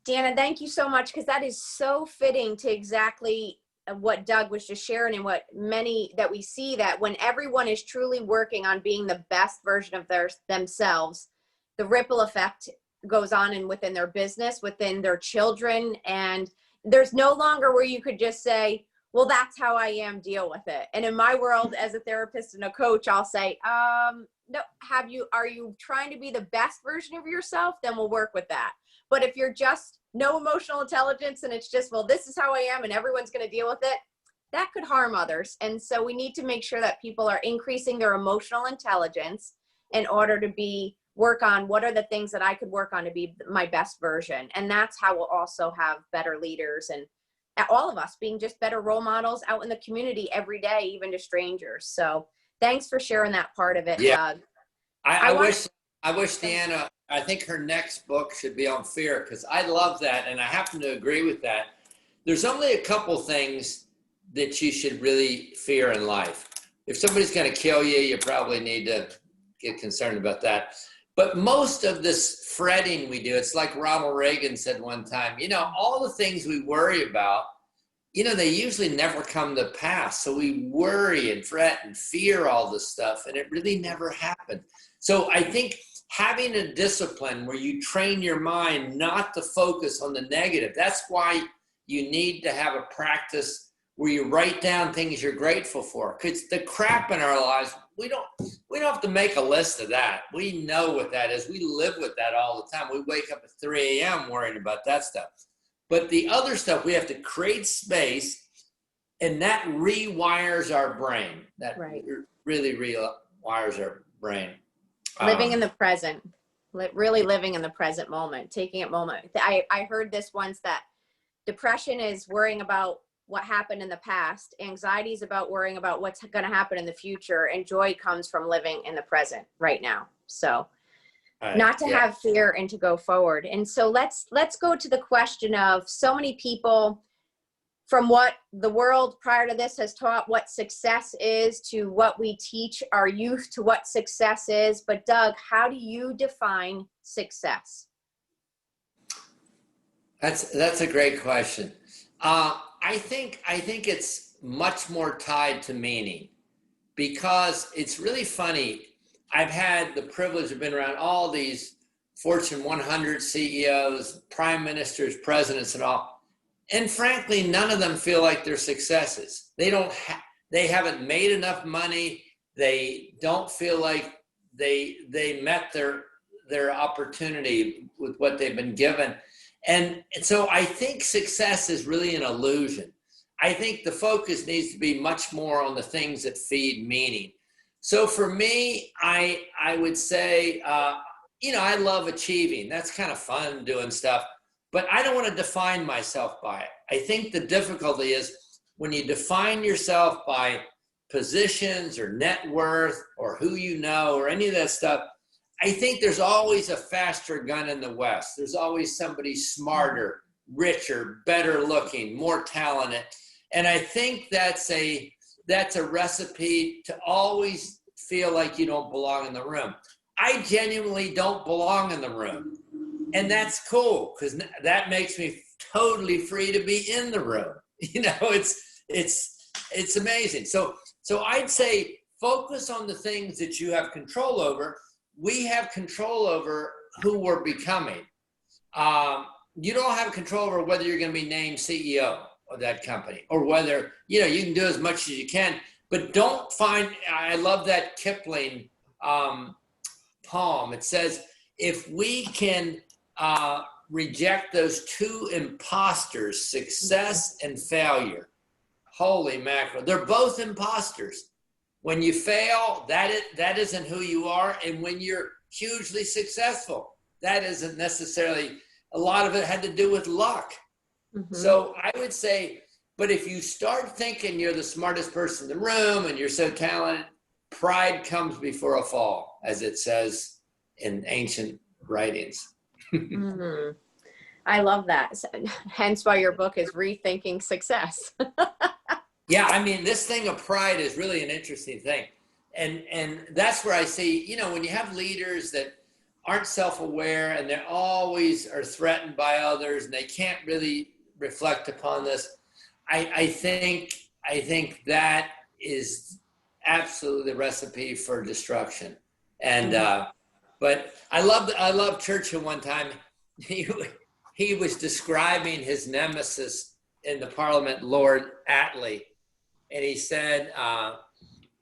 Deanna, thank you so much, because that is so fitting to exactly what Doug was just sharing, and what many that we see, that when everyone is truly working on being the best version of themselves, the ripple effect goes on and within their business, within their children, and there's no longer where you could just say, well, that's how I am, deal with it. And in my world, as a therapist and a coach, I'll say, no, are you trying to be the best version of yourself? Then we'll work with that. But if you're just no emotional intelligence and it's just, well, this is how I am and everyone's going to deal with it, that could harm others. And so we need to make sure that people are increasing their emotional intelligence in order to work on what are the things that I could work on to be my best version. And that's how we'll also have better leaders, and all of us being just better role models out in the community every day, even to strangers. So thanks for sharing that part of it, Yeah. Doug. I wish Deanna, I think her next book should be on fear, because I love that and I happen to agree with that. There's only a couple things that you should really fear in life. If somebody's going to kill you, you probably need to get concerned about that. But most of this fretting we do, it's like Ronald Reagan said one time, you know, all the things we worry about, you know, they usually never come to pass. So we worry and fret and fear all this stuff, and it really never happened. So I think having a discipline where you train your mind not to focus on the negative, that's why you need to have a practice where you write down things you're grateful for. Because the crap in our lives, we don't have to make a list of that. We know what that is. We live with that all the time. We wake up at 3 a.m. worrying about that stuff. But the other stuff, we have to create space, and that rewires our brain. That really rewires our brain. Living in the present, really living in the present moment, taking it moment. I heard this once, that depression is worrying about what happened in the past. Anxiety is about worrying about what's going to happen in the future. And joy comes from living in the present right now. So not to have fear and to go forward. And so let's go to the question of, so many people from what the world prior to this has taught what success is, to what we teach our youth to what success is. But Doug, how do you define success? That's a great question. I think it's much more tied to meaning, because it's really funny. I've had the privilege of being around all these Fortune 100 CEOs, prime ministers, presidents, and all. And frankly, none of them feel like they're successes. They haven't made enough money. They don't feel like they met their opportunity with what they've been given. And so I think success is really an illusion. I think the focus needs to be much more on the things that feed meaning. So for me, I would say, I love achieving. That's kind of fun doing stuff. But I don't want to define myself by it. I think the difficulty is when you define yourself by positions or net worth or who you know or any of that stuff, I think there's always a faster gun in the West. There's always somebody smarter, richer, better looking, more talented. And I think that's a recipe to always feel like you don't belong in the room. I genuinely don't belong in the room. And that's cool, because that makes me totally free to be in the room. It's amazing. So I'd say focus on the things that you have control over. We have control over who we're becoming. You don't have control over whether you're going to be named CEO of that company, or whether, you can do as much as you can, but don't find, I love that Kipling poem. It says, if we can reject those two imposters, success and failure, holy mackerel, they're both imposters. When you fail, that isn't who you are. And when you're hugely successful, that isn't necessarily, a lot of it had to do with luck. Mm-hmm. So I would say, but if you start thinking you're the smartest person in the room and you're so talented, pride comes before a fall, as it says in ancient writings. Mm-hmm. I love that. Hence why your book is Rethinking Success. Yeah, I mean, this thing of pride is really an interesting thing. And that's where I see, when you have leaders that aren't self-aware and they always are threatened by others and they can't really reflect upon this, I think that is absolutely the recipe for destruction. And but I love Churchill one time. He was describing his nemesis in the Parliament, Lord Attlee, and he said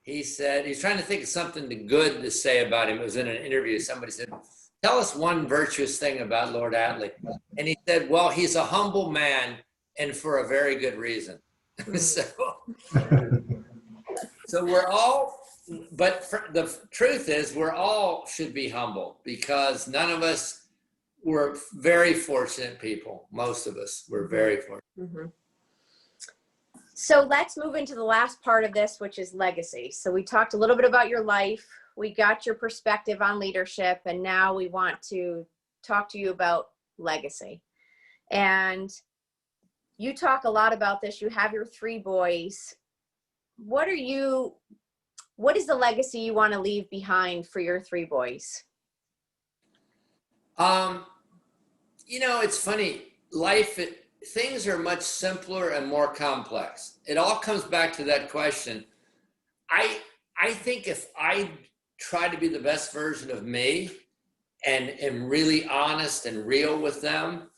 he's trying to think of something good to say about him. It was in an interview. Somebody said, "Tell us one virtuous thing about Lord Attlee," and he said, "Well, he's a humble man, and for a very good reason." So we're all. But the truth is, we're all should be humble, because none of us were very fortunate people. Most of us were very fortunate. Mm-hmm. So let's move into the last part of this, which is legacy. So we talked a little bit about your life. We got your perspective on leadership, and now we want to talk to you about legacy. And you talk a lot about this. You have your 3 boys. What is the legacy you want to leave behind for your 3 boys? It's funny. Things are much simpler and more complex. It all comes back to that question. I think if I try to be the best version of me and am really honest and real with them,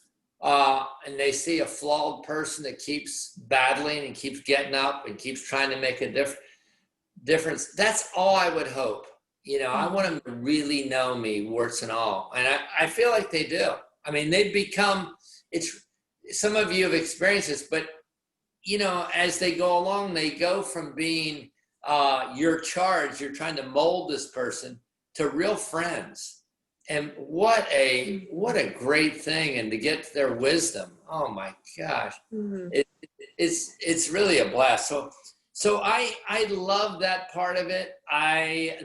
and they see a flawed person that keeps battling and keeps getting up and keeps trying to make a difference, that's all I would hope. I want them to really know me, warts and all. And I feel like they do. I mean, they've become, some of you have experienced this, but, as they go along, they go from being your charge, you're trying to mold this person, to real friends. And what a great thing, and to get their wisdom. Oh my gosh. Mhm. It's really a blast. So I love that part of it.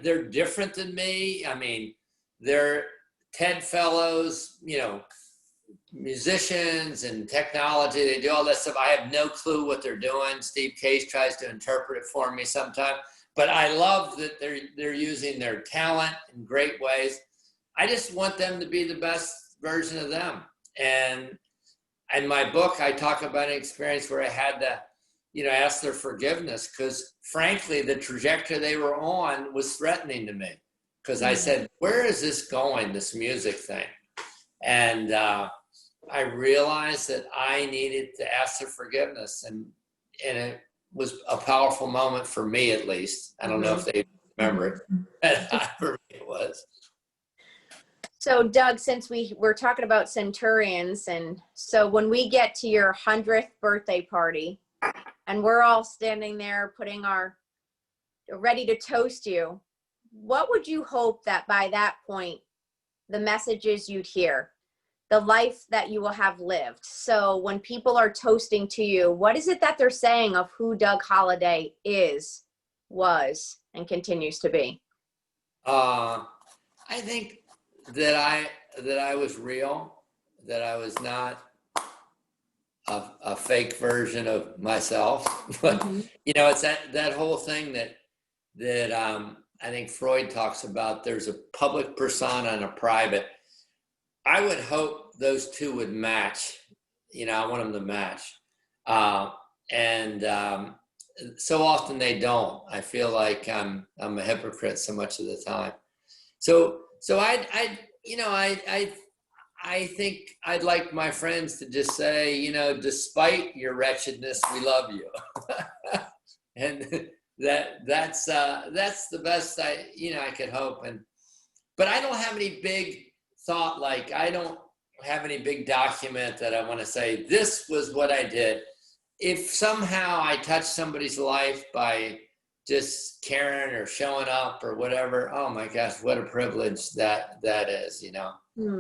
They're different than me. I mean, they're TED fellows, you know, musicians and technology. They do all that stuff. I have no clue what they're doing. Steve Case tries to interpret it for me sometimes, but I love that they're using their talent in great ways. I just want them to be the best version of them. And in my book, I talk about an experience where I had to, you know, ask their forgiveness, because frankly, the trajectory they were on was threatening to me. Because I said, where is this going, this music thing? And I realized that I needed to ask their forgiveness. And it was a powerful moment for me, at least. I don't know if they remember it, but for me it was. So Doug, since we were talking about centurions, and so when we get to your 100th birthday party and we're all standing there ready to toast you, what would you hope that by that point, the messages you'd hear, the life that you will have lived? So when people are toasting to you, what is it that they're saying of who Doug Holladay is, was, and continues to be? I think that I was real, that I was not a fake version of myself. But you know, it's that whole thing that I think Freud talks about. There's a public persona and a private. I would hope those two would match. You know, I want them to match, and so often they don't. I feel like I'm a hypocrite so much of the time. So I think I'd like my friends to just say, you know, despite your wretchedness, we love you. And that's the best I could hope. But I don't have any big thought, like I don't have any big document that I want to say, this was what I did. If somehow I touch somebody's life by just caring or showing up or whatever, oh my gosh, what a privilege that is, you know.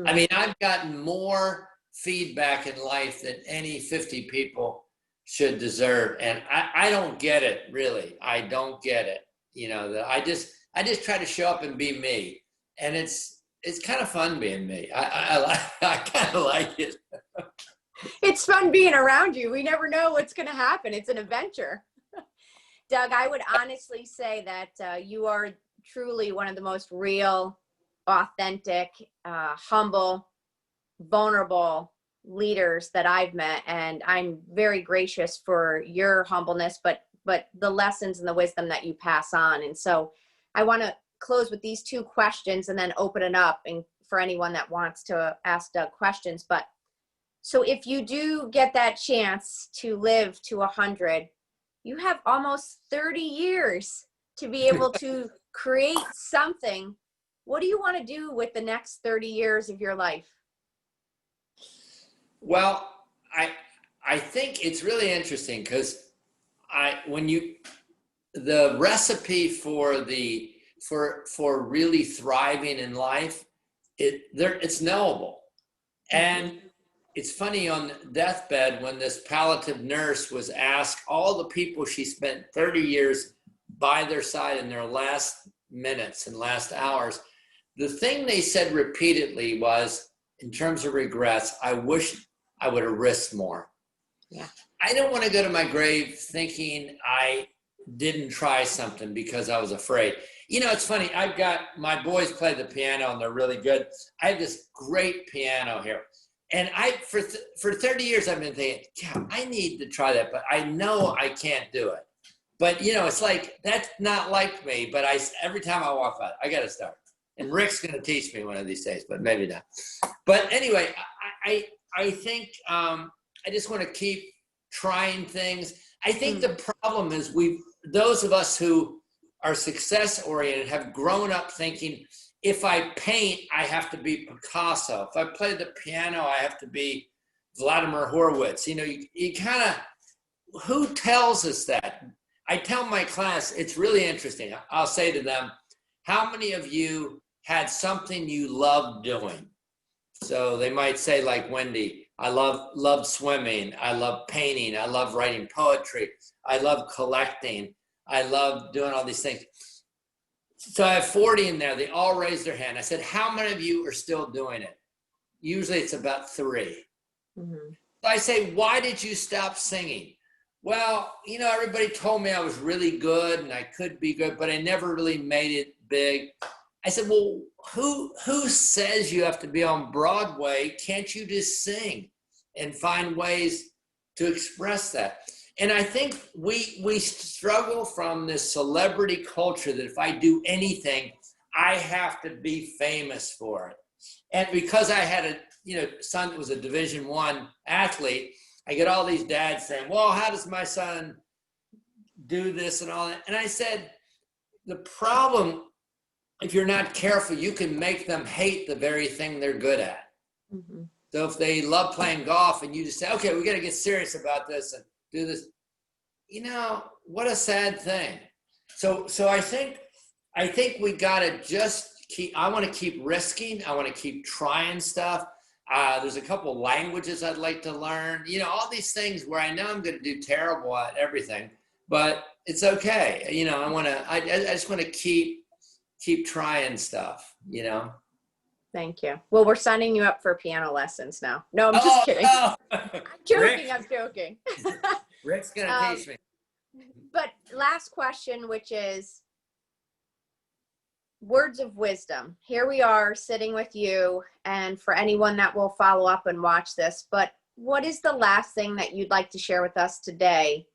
I mean, I've gotten more feedback in life than any 50 people should deserve, and I don't get it, really. I don't get it, you know. That I just try to show up and be me, and it's kind of fun being me. I kind of like it. It's fun being around you. We never know what's going to happen. It's an adventure. Doug, I would honestly say that you are truly one of the most real, authentic, humble, vulnerable leaders that I've met. And I'm very gracious for your humbleness, but the lessons and the wisdom that you pass on. And so I want to close with these two questions and then open it up and for anyone that wants to ask Doug questions. But so if you do get that chance to live to 100, you have almost 30 years to be able to create something. What do you want to do with the next 30 years of your life? Well, I think it's really interesting because the recipe for really thriving in life, it's knowable. And it's funny, on deathbed, when this palliative nurse was asked all the people she spent 30 years by their side in their last minutes and last hours, the thing they said repeatedly was, in terms of regrets, I wish I would have risked more. Yeah. I don't want to go to my grave thinking I didn't try something because I was afraid. You know, it's funny. I've got, my boys play the piano and they're really good. I have this great piano here. And for 30 years, I've been thinking, yeah, I need to try that, but I know I can't do it. But, you know, it's like, that's not like me, but every time I walk by, I got to start. And Rick's going to teach me one of these days, but maybe not. But anyway, I think I just want to keep trying things. I think the problem is those of us who are success-oriented have grown up thinking, if I paint, I have to be Picasso. If I play the piano, I have to be Vladimir Horowitz. You know, you kind of, who tells us that? I tell my class, it's really interesting. I'll say to them, how many of you had something you loved doing. So they might say, like Wendy, I love swimming. I love painting. I love writing poetry. I love collecting. I love doing all these things. So I have 40 in there. They all raised their hand. I said, how many of you are still doing it? Usually it's about 3. Mhm. So I say, why did you stop singing? Well, everybody told me I was really good and I could be good, but I never really made it big. I said, well, who says you have to be on Broadway? Can't you just sing and find ways to express that? And I think we struggle from this celebrity culture that if I do anything, I have to be famous for it. And because I had a son that was a Division I athlete, I get all these dads saying, well, how does my son do this and all that? And I said, the problem, if you're not careful, you can make them hate the very thing they're good at. Mhm. So if they love playing golf and you just say, okay, we got to get serious about this and do this, what a sad thing. So I think we got to just I want to keep risking. I want to keep trying stuff. There's a couple languages I'd like to learn, all these things where I know I'm going to do terrible at everything, but it's okay. I just want to keep trying stuff, Thank you. Well, we're signing you up for piano lessons now. No, I'm just kidding. Oh. I'm joking. Rick. I'm joking. Rick's going to teach me. But last question, which is words of wisdom. Here we are sitting with you, and for anyone that will follow up and watch this, but what is the last thing that you'd like to share with us today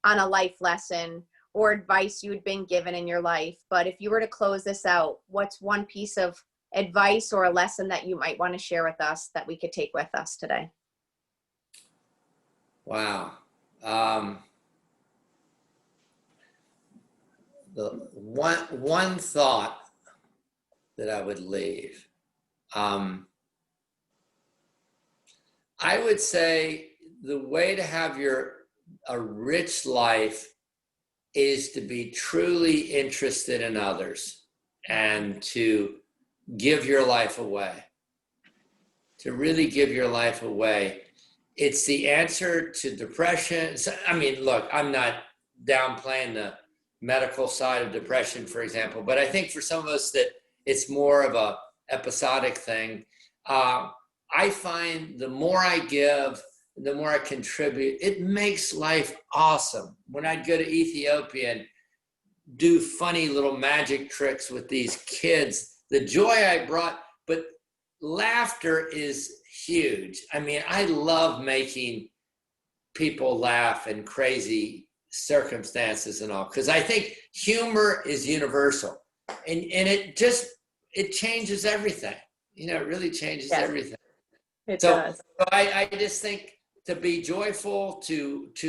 on a life lesson or advice you had been given in your life? But if you were to close this out, what's one piece of advice or a lesson that you might want to share with us that we could take with us today? Wow. The one thought that I would leave, I would say the way to have a rich life is to be truly interested in others and to give your life away, to really give your life away. It's the answer to depression. Look, I'm not downplaying the medical side of depression, for example, but I think for some of us that it's more of a episodic thing. I find the more I give, the more I contribute, it makes life awesome. When I'd go to Ethiopia and do funny little magic tricks with these kids, the joy I brought, but laughter is huge. I love making people laugh in crazy circumstances and all, because I think humor is universal, and it changes everything. It really changes everything. It does. So I just think to be joyful, to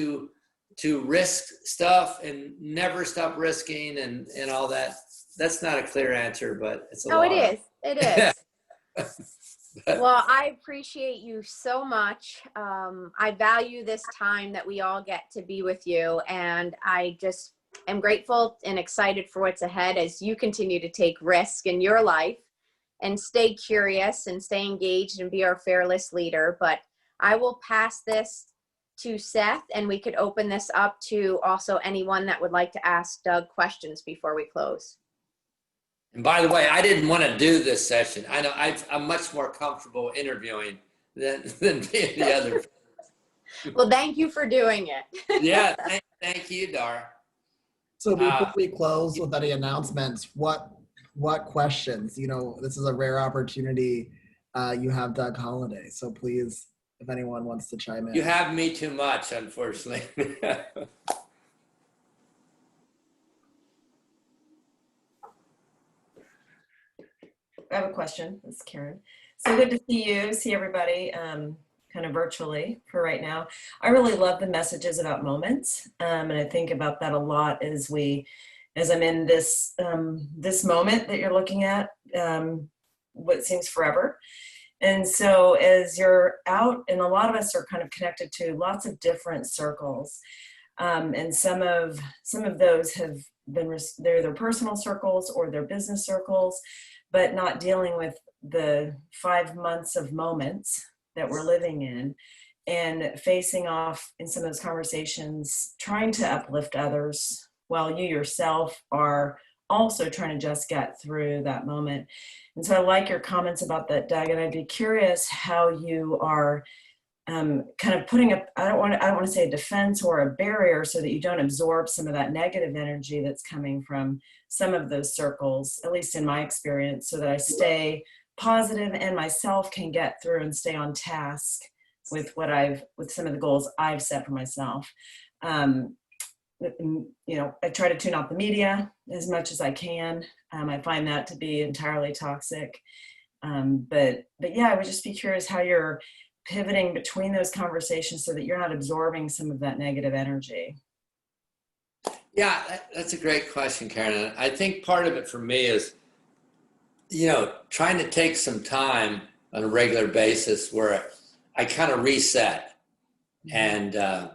risk stuff and never stop risking and all that. That's not a clear answer, but it's a lot. No, it is. It is. Well, I appreciate you so much. I value this time that we all get to be with you. And I just am grateful and excited for what's ahead as you continue to take risk in your life and stay curious and stay engaged and be our fearless leader. But I will pass this to Seth, and we could open this up to also anyone that would like to ask Doug questions before we close. And by the way, I didn't want to do this session. I know I'm much more comfortable interviewing than being the other. Well, thank you for doing it. Yeah, thank you, Dar. So before we close with any announcements, what questions? This is a rare opportunity. You have Doug Holladay, so please, if anyone wants to chime in. You have me too much, unfortunately. I have a question. This is Karen. So good to see everybody kind of virtually for right now. I really love the messages about moments. And I think about that a lot as I'm in this moment that you're looking at, what seems forever. And so as you're out, and a lot of us are kind of connected to lots of different circles. And some of those have been, they're their personal circles or their business circles. but not dealing with the 5 months of moments that we're living in, and facing off in some of those conversations, trying to uplift others while you yourself are also trying to just get through that moment. And so I like your comments about that, Doug, and I'd be curious how you are kind of putting up, I don't want to say a defense or a barrier so that you don't absorb some of that negative energy that's coming from some of those circles, at least in my experience, so that I stay positive and myself can get through and stay on task with with some of the goals I've set for myself. I try to tune out the media as much as I can. I find that to be entirely toxic. But yeah, I would just be curious how you're pivoting between those conversations so that you're not absorbing some of that negative energy. Yeah, that's a great question, Karen. I think part of it for me is, trying to take some time on a regular basis where I kind of reset. And, I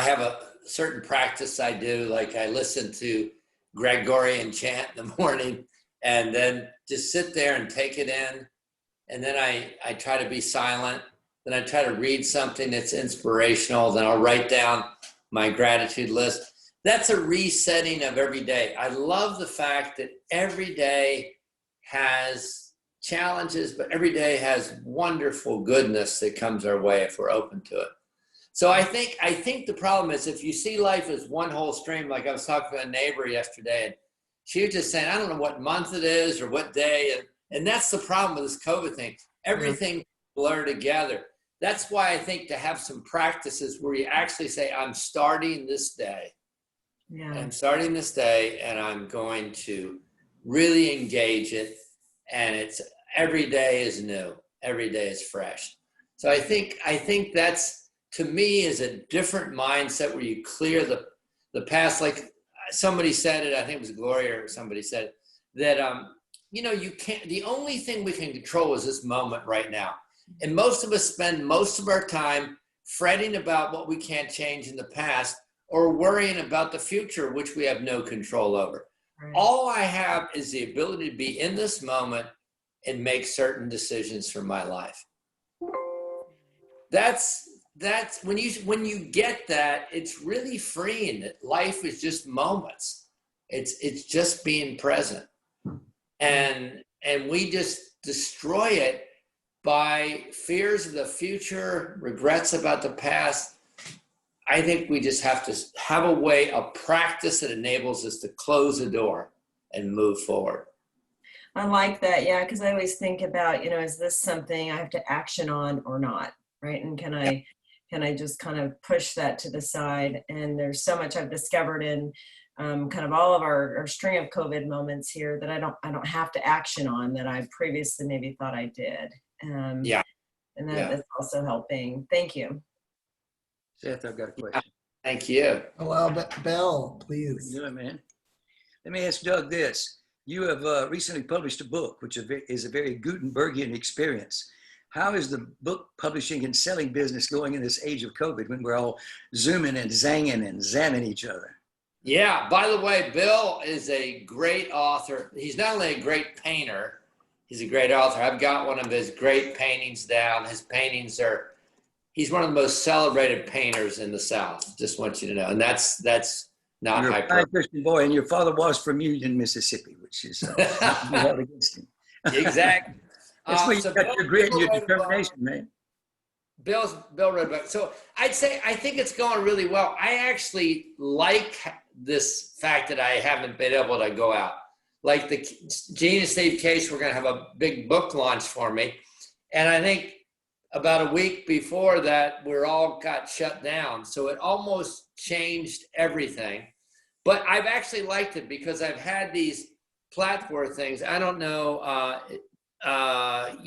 have a certain practice I do, like I listen to Gregorian chant in the morning and then just sit there and take it in. And then I try to be silent. Then I try to read something that's inspirational. Then I'll write down my gratitude list. That's a resetting of every day. I love the fact that every day has challenges, but every day has wonderful goodness that comes our way if we're open to it. So I think the problem is if you see life as one whole stream, like I was talking to a neighbor yesterday, and she was just saying, I don't know what month it is or what day. And that's the problem with this COVID thing. Everything blur together. That's why I think to have some practices where you actually say, I'm starting this day. Yeah. I'm starting this day and I'm going to really engage it. And it's every day is new. Every day is fresh. So I think that's, to me, is a different mindset where you clear the past. Like somebody said it, I think it was Gloria or somebody said that, you can't, the only thing we can control is this moment right now. And most of us spend most of our time fretting about what we can't change in the past or worrying about the future, which we have no control over. Right. All I have is the ability to be in this moment and make certain decisions for my life. That's when you get that, it's really freeing. That life is just moments. It's just being present. And we just destroy it by fears of the future, regrets about the past. I think we just have to have a way, a practice that enables us to close the door and move forward. I like that, yeah, because I always think about, is this something I have to action on or not, right? And can I just kind of push that to the side? And there's so much I've discovered in kind of all of our string of COVID moments here that I don't have to action on that I previously maybe thought I did. And that's also helping. Thank you. Seth, I've got a question. Thank you. Well, Bill, please. You know, man. Let me ask Doug this. You have recently published a book, which is a very Gutenbergian experience. How is the book publishing and selling business going in this age of COVID when we're all Zooming and zanging and zamming each other? Yeah, by the way, Bill is a great author. He's not only a great painter, he's a great author. I've got one of his great paintings down. His paintings he's one of the most celebrated painters in the South. Just want you to know. And that's not You're a fine Christian boy, and your father was from Union, Mississippi, which is not to be held against him. Exactly. That's where you got your grit and your determination, man. Bill wrote about it. So I think it's going really well. I actually like this fact that I haven't been able to go out. Like the Gene and Steve case, we're going to have a big book launch for me. And I think about a week before that, we're all got shut down. So it almost changed everything. But I've actually liked it because I've had these platform things. I don't know, I've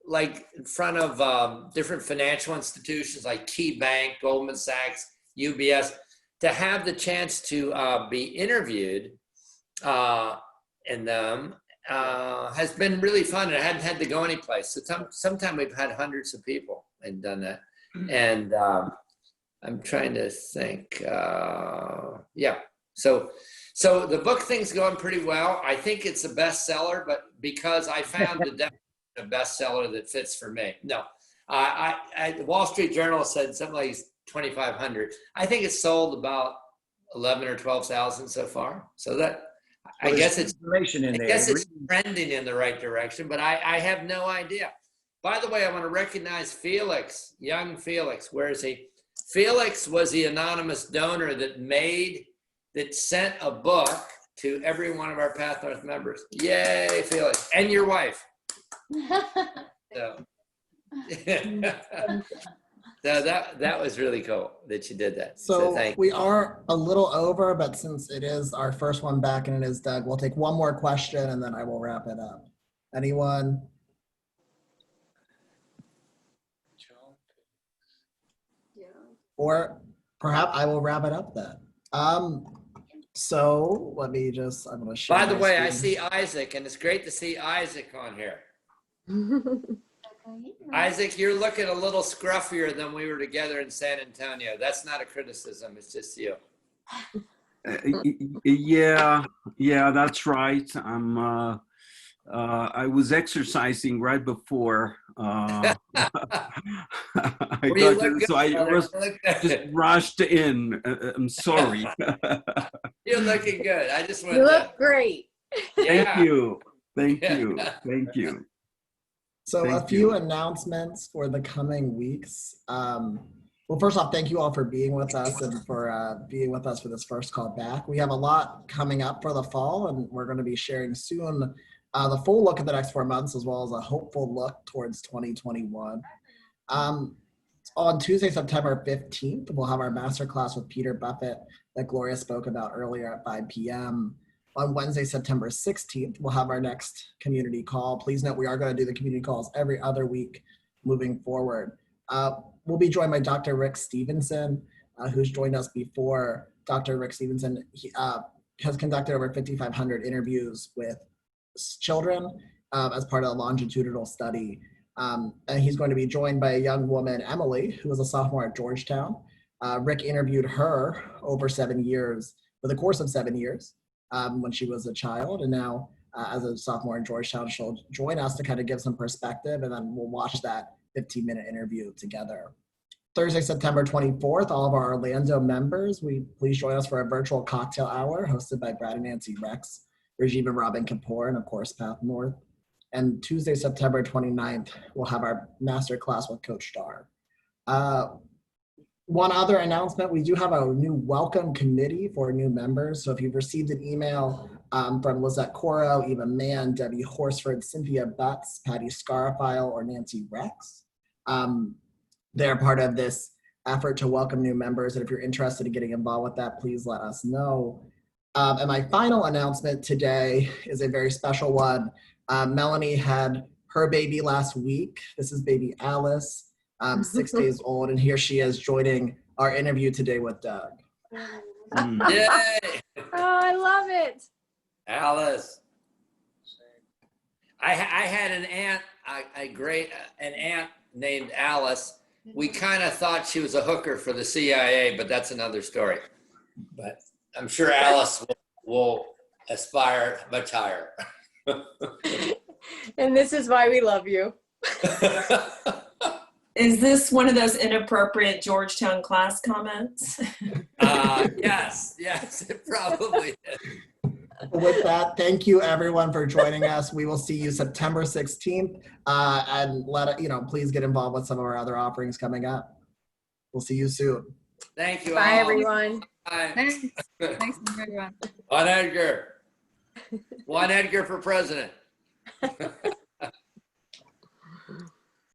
like in front of different financial institutions like KeyBank, Goldman Sachs, UBS, to have the chance to be interviewed in them has been really fun. And I hadn't had to go anyplace. So sometime we've had hundreds of people and done that. And I'm trying to think. So the book thing's going pretty well. I think it's a bestseller, but because I found a bestseller that fits for me. No, the Wall Street Journal said something like 2,500. I think it's sold about 11 or 12,000 so far. So that I guess it's trending in the right direction, but I have no idea. By the way, I want to recognize Felix, young Felix. Where is he? Felix was the anonymous donor that sent a book to every one of our PathNorth members. Yay, Felix. And your wife. So, so that was really cool that you did that. So thank we you. are a little over, but since it is our first one back and it is Doug, we'll take one more question and then I will wrap it up. Anyone? Or perhaps I will wrap it up then. So let me just, I'm going to share. By the my way, I screen. see Isaac, and it's great to see Isaac on here. Isaac, you're looking a little scruffier than we were together in San Antonio. That's not a criticism, it's just you. Yeah, that's right. I was exercising right before. I Well, got so I just rushed in. I'm sorry. You're looking good. I just want You to. look great. Thank you. Thank you. So a few announcements for the coming weeks. Well, first off, thank you all for being with us and for being with us for this first call back. We have a lot coming up for the fall, and we're going to be sharing soon the full look at the next 4 months, as well as a hopeful look towards 2021. On Tuesday, September 15th, we'll have our masterclass with Peter Buffett that Gloria spoke about earlier at 5 p.m. On Wednesday, September 16th, we'll have our next community call. Please note we are going to do the community calls every other week moving forward. We'll be joined by Dr. Rick Stevenson, who's joined us before. Dr. Rick Stevenson has conducted over 5,500 interviews with children as part of a longitudinal study. And he's going to be joined by a young woman, Emily, who was a sophomore at Georgetown. Rick interviewed her over for the course of 7 years when she was a child. And now as a sophomore in Georgetown, she'll join us to kind of give some perspective, and then we'll watch that 15-minute interview together. Thursday, September 24th, all of our Orlando members, please join us for a virtual cocktail hour hosted by Brad and Nancy Rex, Regime and Robin Kapoor, and of course, PathNorth. And Tuesday, September 29th, we'll have our master class with Coach Starr. One other announcement, we do have a new welcome committee for new members. So if you've received an email from Lizette Coro, Eva Mann, Debbie Horsford, Cynthia Butts, Patty Scarfile, or Nancy Rex, they're part of this effort to welcome new members. And if you're interested in getting involved with that, please let us know. And my final announcement today is a very special one. Melanie had her baby last week. This is baby Alice, 6 days old. And here she is joining our interview today with Doug. Yay! Oh, I love it. Alice. I had an aunt, an aunt named Alice. We kind of thought she was a hooker for the CIA, but that's another story. But I'm sure Alice will aspire much higher. And this is why we love you. Is this one of those inappropriate Georgetown class comments? Yes, it probably is. With that, thank you everyone for joining us. We will see you September 16th, and please get involved with some of our other offerings coming up. We'll see you soon. Thank you. Bye, all. everyone. Bye. Thanks, everyone. One Edgar. One Edgar for president.